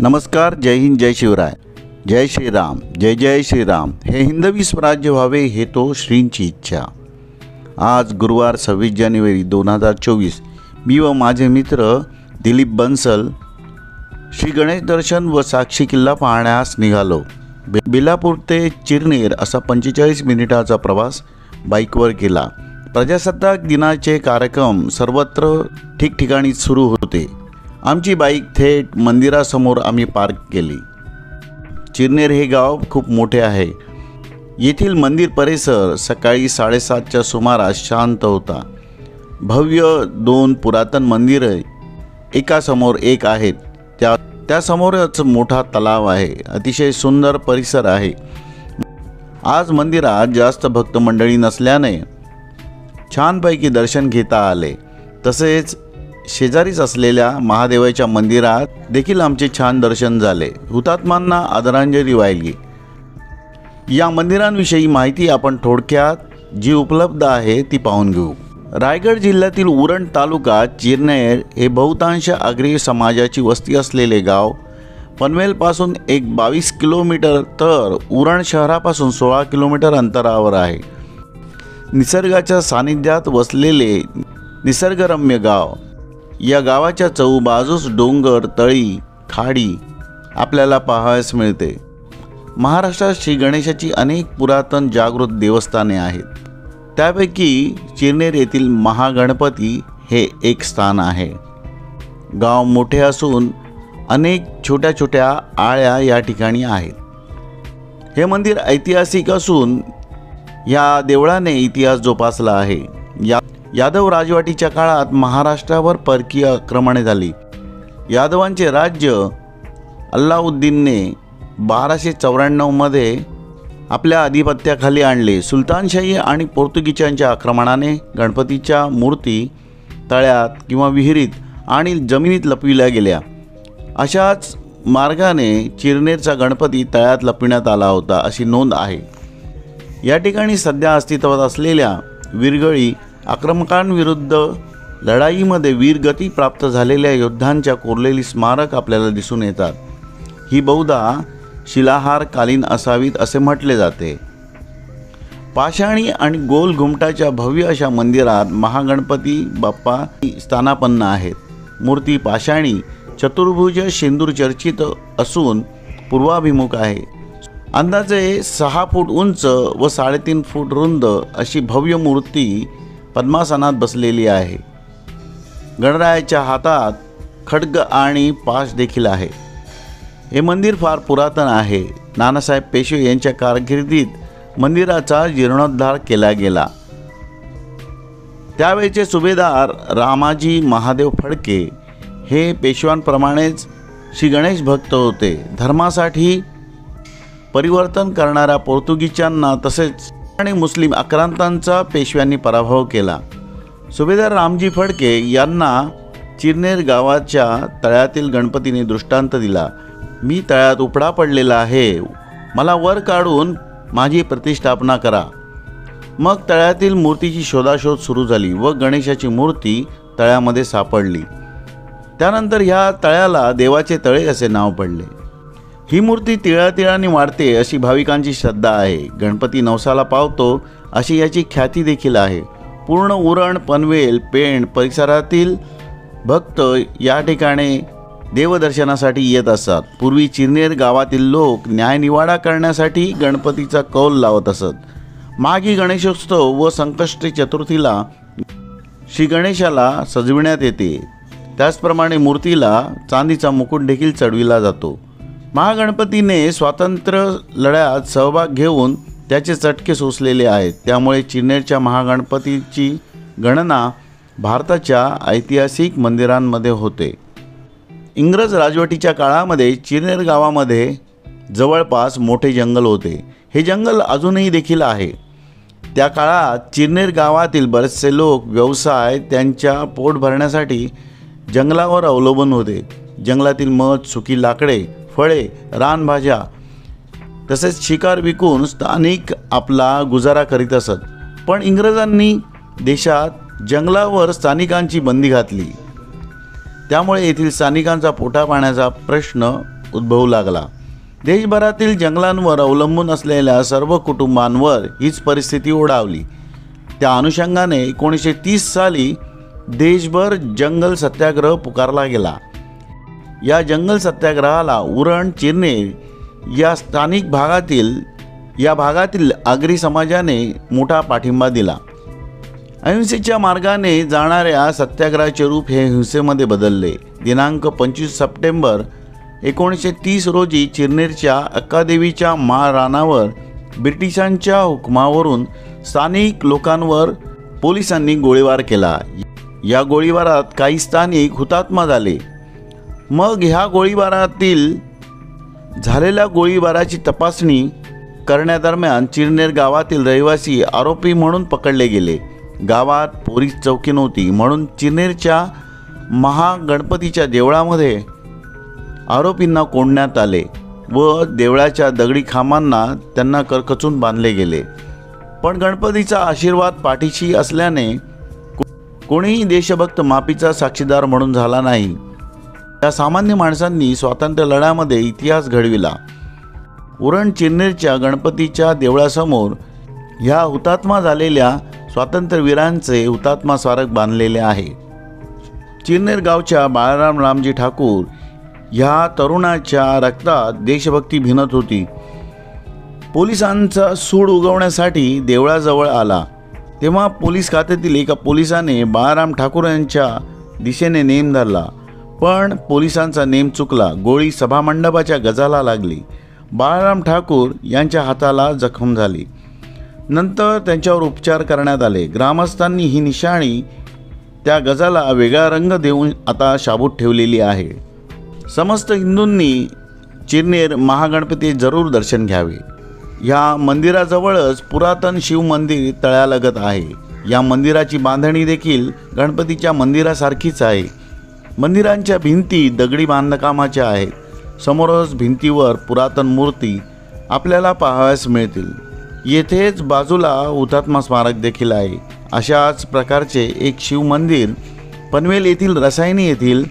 नमस्कार, जय हिंद, जय शिवराय, जय श्रीराम, जय जय श्रीराम। हे हिंदवी स्वराज्य व्हावे हे तो श्रींची इच्छा। आज गुरुवार 26 जानेवारी 2024 मी व माझे मित्र दिलीप बन्सल श्री गणेश दर्शन व साक्षी किल्ला पाहण्यास निघालो। बेलापूर ते चिरनेर असा 45 मिनिटाचा प्रवास बाईकवर केला। प्रजासत्ताक दिनाचे कार्यक्रम सर्वत्र ठिकठिकाणी सुरू होते। आमची बाईक थेट मंदिरासमोर आम्ही पार्क केली। चिरनेर हे गाव खूप मोठे आहे। येथील मंदिर परिसर सकाळी 7:30च्या सुमारास शांत होता। भव्य 2 पुरातन मंदिरे एकासमोर एक आहेत। त्यासमोरच मोठा तलाव आहे। अतिशय सुंदर परिसर आहे। आज मंदिरात जास्त भक्त मंडळी नसल्याने छानपैकी दर्शन घेता आले। तसेच शेजारीच असलेल्या महादेवाच्या मंदिरात देखील आमचे छान दर्शन झाले। हुतात्म्यांना आदरांजली वाहिली। या मंदिरांविषयी माहिती आपण थोडक्यात जी उपलब्ध आहे ती पाहून घेऊ। रायगड जिल्ह्यातील उरण तालुका चिरनेर हे बहुतांश आगरी समाजाची वस्ती असलेले गाव पनवेलपासून एक 22 किलोमीटर तर उरण शहरापासून 16 किलोमीटर अंतरावर आहे। निसर्गाच्या सानिध्यात वसलेले निसर्गरम्य गाव। या गावाच्या चहूबाजूस डोंगर, तळी, खाडी आपल्याला पाहावयास मिळते। महाराष्ट्रात श्री गणेशाची अनेक पुरातन जागृत देवस्थाने आहेत। त्यापैकी चिरनेर येथील महागणपती हे एक स्थान आहे। गाव मोठे असून अनेक छोट्या छोट्या आळ्या या ठिकाणी आहेत। हे मंदिर ऐतिहासिक असून या देवळाने इतिहास जोपासला आहे। यादव राजवटीच्या काळात महाराष्ट्रावर परकीय आक्रमणे झाली। यादवांचे राज्य अल्लाउद्दीनने 1294 मध्ये आपल्या अधिपत्याखाली आणले। सुलतानशाही आणि पोर्तुगीजांच्या आक्रमणाने गणपतीच्या मूर्ती तळ्यात किंवा विहिरीत आणि जमिनीत लपविल्या गेल्या। अशाच मार्गाने चिरनेरचा गणपती तळ्यात लपविण्यात आला होता अशी नोंद आहे। या ठिकाणी सध्या अस्तित्वात असलेल्या वीरगळी आक्रमकांविरुद्ध लढाईमध्ये वीरगती प्राप्त झालेल्या योद्ध्यांच्या कोरलेली स्मारक आपल्याला दिसून येतात। ही बहुधा शिलाहारकालीन असावीत असे म्हटले जाते। पाषाणी आणि गोल घुमटाच्या भव्य अशा मंदिरात महागणपती बाप्पा स्थानापन्न आहेत। मूर्ती पाषाणी चतुर्भुज शेंदूर चर्चित असून पूर्वाभिमुख आहे। अंदाजे 6 फूट उंच व 3.5 फूट रुंद अशी भव्य मूर्ती पद्मासनात बसलेली आहे। गणरायाच्या हातात खड्ग आणि पाश देखील आहे। हे मंदिर फार पुरातन आहे। नानासाहेब पेशवे यांच्या कारकिर्दीत मंदिराचा जीर्णोद्धार केला गेला। त्यावेळचे सुभेदार रामाजी महादेव फडके हे पेशव्यांप्रमाणेच श्री गणेश भक्त होते। धर्मासाठी परिवर्तन करणाऱ्या पोर्तुगीजांना तसेच आणि मुस्लिम आक्रांतांचा पेशव्यांनी पराभव केला। सुभेदार रामजी फडके यांना चिरनेर गावाच्या तळ्यातील गणपतीने दृष्टांत दिला। मी तळ्यात उपडा पडलेला आहे, मला वर काढून माझी प्रतिष्ठापना करा। मग तळ्यातील मूर्तीची शोधाशोध सुरू झाली व गणेशाची मूर्ती तळ्यामध्ये सापडली। त्यानंतर ह्या तळ्याला देवाचे तळे असे नाव पडले। ही मूर्ती तिळातिळाने वाढते अशी भाविकांची श्रद्धा आहे। गणपती नवसाला पावतो अशी याची ख्याती देखील आहे। पूर्ण उरण, पनवेल, पेण परिसरातील भक्त या ठिकाणी देवदर्शनासाठी येत असतात। पूर्वी चिरनेर गावातील लोक न्यायनिवाडा करण्यासाठी गणपतीचा कौल लावत असत। माघी गणेशोत्सव व संकष्टी चतुर्थीला श्री गणेशाला सजविण्यात येते। त्याचप्रमाणे मूर्तीला चांदीचा मुकुट देखील चढविला जातो। महागणपतीने स्वातंत्र्य लढ्यात सहभाग घेऊन त्याचे चटके सोसलेले आहेत। त्यामुळे चिरनेरच्या महागणपतीची गणना भारताच्या ऐतिहासिक मंदिरांमध्ये होते। इंग्रज राजवटीच्या काळामध्ये चिरनेर गावामध्ये जवळपास मोठे जंगल होते। हे जंगल अजूनही देखील आहे। त्या काळात चिरनेर गावातील बरेचसे लोक व्यवसाय त्यांच्या पोट भरण्यासाठी जंगलावर अवलंबून होते। जंगलातील मध, सुकी लाकडे, फळे, रानभाज्या तसेच शिकार विकून स्थानिक आपला गुजारा करीत असत। पण इंग्रजांनी देशात जंगलावर स्थानिकांची बंदी घातली। त्यामुळे येथील स्थानिकांचा पोटापाण्याचा प्रश्न उद्भवू लागला। देशभरातील जंगलांवर अवलंबून असलेल्या सर्व कुटुंबांवर हीच परिस्थिती ओढावली। त्या अनुषंगाने 1930 साली देशभर जंगल सत्याग्रह पुकारला गेला। या जंगल सत्याग्रहाला उरण चिरनेर या भागातील आगरी समाजाने मोठा पाठिंबा दिला। अहिंसेच्या मार्गाने जाणाऱ्या सत्याग्रहाचे रूप हे हिंसेमध्ये बदलले। दिनांक 25 सप्टेंबर 1930 रोजी चिरनेरच्या अक्कादेवीच्या रानावर ब्रिटिशांच्या हुकमावरून स्थानिक लोकांवर पोलिसांनी गोळीबार केला। या गोळीबारात काही स्थानिक हुतात्मा झाले। मग ह्या झालेल्या गोळीबाराची तपासणी करण्यादरम्यान चिरनेर गावातील रहिवासी आरोपी म्हणून पकडले गेले। गावात पोलीस चौकी नव्हती, म्हणून चिरनेरच्या महागणपतीच्या देवळामध्ये आरोपींना कोंडण्यात आले व देवळाच्या दगडी खांबांना त्यांना करकचून बांधले गेले। पण गणपतीचा आशीर्वाद पाठीशी असल्याने कोणीही देशभक्त माफीचा साक्षीदार म्हणून झाला नाही। या सामान्य माणसांनी स्वातंत्र्य लढ्यामध्ये इतिहास घडविला। उरण चिरनेरच्या गणपतीच्या देवळासमोर ह्या हुतात्मा झालेल्या स्वातंत्र्यवीरांचे हुतात्मा स्मारक बांधलेले आहे। चिरनेर गावच्या बाळाराम रामजी ठाकूर ह्या तरुणाच्या रक्तात देशभक्ती भिनत होती। पोलिसांचा सूड उगवण्यासाठी देवळाजवळ आला तेव्हा पोलीस खात्यातील एका पोलिसाने बाळाराम ठाकूर यांच्या दिशेने नेम धरला, पण पोलिसांचा नेम चुकला। गोळी सभामंडपाच्या गजाला लागली। बाळाराम ठाकूर यांच्या हाताला जखम झाली। नंतर त्यांच्यावर उपचार करण्यात आले। ग्रामस्थांनी ही निशाणी त्या गजाला वेगळा रंग देऊन आता शाबूत ठेवलेली आहे। समस्त हिंदूंनी चिरनेर महागणपती जरूर दर्शन घ्यावे। या मंदिराजवळच पुरातन शिव मंदिर तळ्यालगत आहे। या मंदिराची बांधणी देखील गणपतीच्या मंदिरासारखीच आहे। मंदिरांच्या भिंती दगडी बांधकामाच्या आहेत। समोरच भिंतीवर पुरातन मूर्ती आपल्याला पाहावयास मिळतील। येथेच बाजूला हुतात्मा स्मारक देखील आहे। अशाच प्रकारचे एक शिव मंदिर पनवेल येथील रसायनी येथील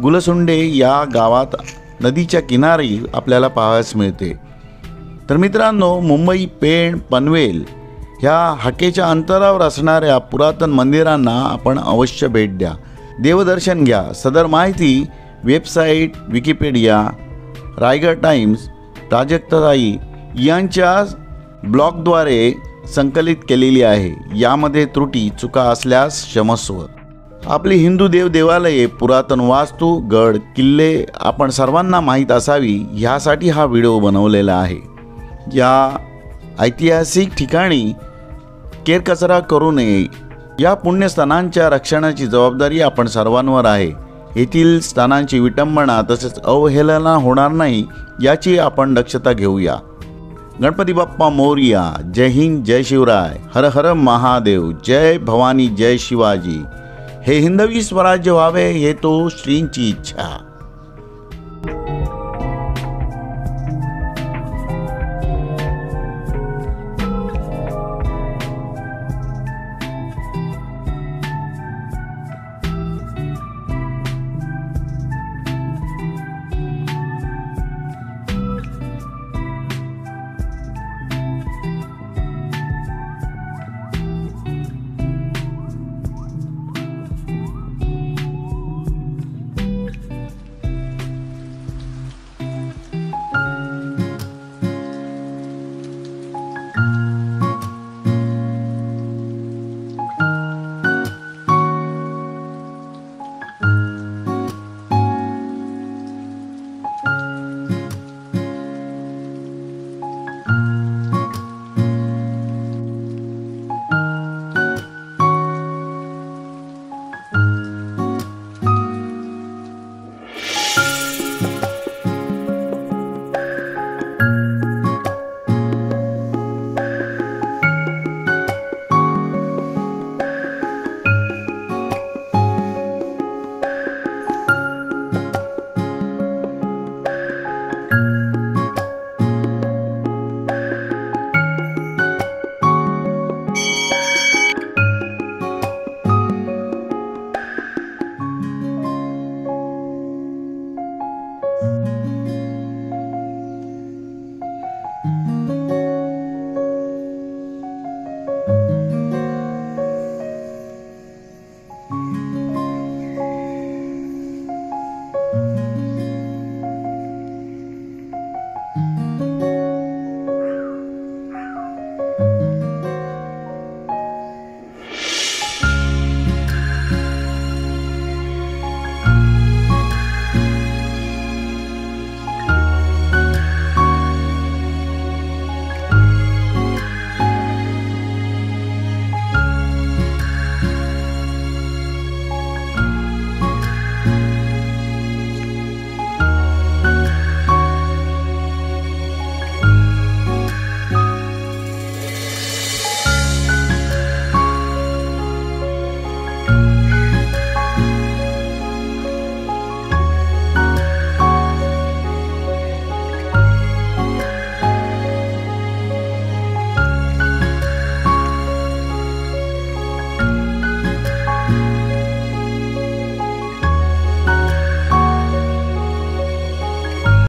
गुलसुंडे या गावात नदीच्या किनारी आपल्याला पाहावयास मिळते। तर मित्रांनो, मुंबई, पेण, पनवेल ह्या हाकेच्या अंतरावर असणाऱ्या पुरातन मंदिरांना आपण अवश्य भेट द्या, देवदर्शन घ्या। सदर माहिती वेबसाईट, विकिपीडिया, रायगड टाइम्स, प्राजक्ताताई यांच्या ब्लॉगद्वारे संकलित केलेली आहे। यामध्ये त्रुटी चुका असल्यास क्षमस्व। आपली हिंदू देवालये, पुरातन वास्तू, गड किल्ले आपण सर्वांना माहीत असावी ह्यासाठी हा व्हिडिओ बनवलेला आहे। या ऐतिहासिक ठिकाणी केरकचरा करू नये। या पुण्यस्थानांच्या रक्षणाची जबाबदारी आपण सर्वांवर आहे। येथील स्थानांची विटंबना तसेच अवहेलना होणार नाही याची आपण दक्षता घेऊया। गणपती बाप्पा मोरया। जय हिंद, जय शिवराय, हर हर महादेव, जय भवानी, जय शिवाजी। हे हिंदवी स्वराज्य व्हावे हे तो श्रींची इच्छा।